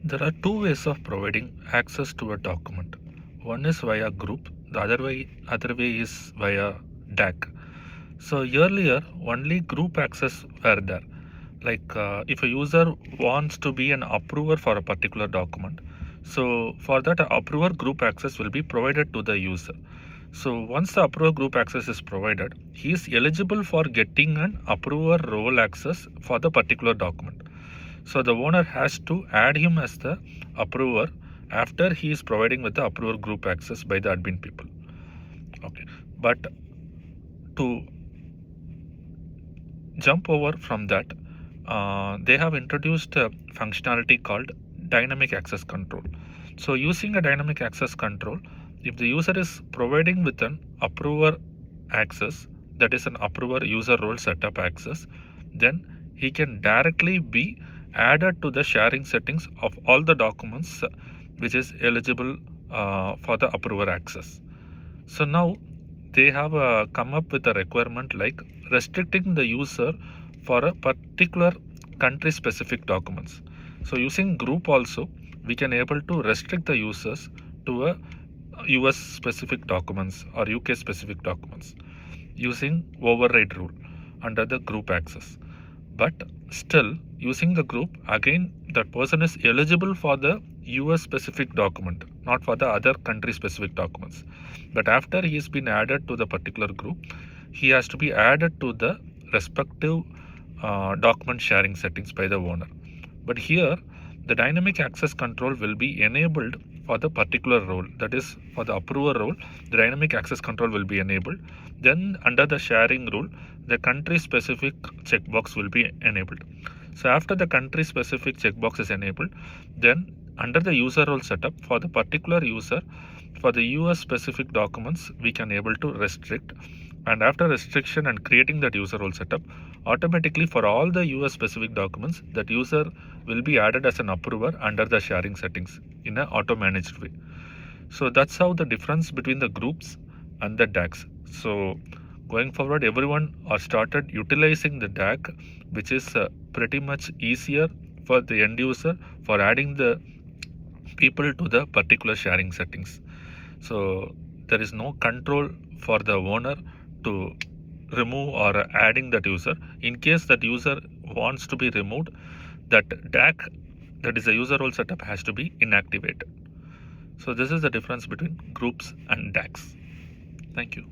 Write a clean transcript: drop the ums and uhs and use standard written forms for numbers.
There are two ways of providing access to a document. One is via group, the other way is via DAC. So earlier only group access were there. Like if a user wants to be an approver for a particular document, so for that approver group access will be provided to the user. So once the approver group access is provided, he is eligible for getting an approver role access for the particular document. So the owner has to add him as the approver after he is providing with the approver group access by the admin people. Okay, but to jump over from that, they have introduced a functionality called dynamic access control. So using a dynamic access control, if the user is providing with an approver access, that is an approver user role setup access, then he can directly be added to the sharing settings of all the documents which is eligible for the approver access. So now they have come up with a requirement like restricting the user for a particular country specific documents. So using group also we can able to restrict the users to a US specific documents or UK specific documents using override rule under the group access. But still using the group, again that person is eligible for the US specific document, not for the other country specific documents. But after he has been added to the particular group, he has to be added to the respective document sharing settings by the owner. But here the dynamic access control will be enabled for the particular role, that is for the approver role the dynamic access control will be enabled. Then under the sharing rule the country specific checkbox will be enabled. So after the country specific checkbox is enabled, then under the user role setup for the particular user for the US specific documents we can able to restrict, and after restriction and creating that user role setup, automatically for all the US specific documents that user will be added as an approver under the sharing settings in an auto managed way. So that's how the difference between the groups and the DACs. So going forward everyone are started utilizing the DAC, which is pretty much easier for the end user for adding the people to the particular sharing settings. So there is no control for the owner to remove or adding that user. In case that user wants to be removed, that DAC, that is a user role setup, has to be inactivated. So this is the difference between groups and DACs. Thank you.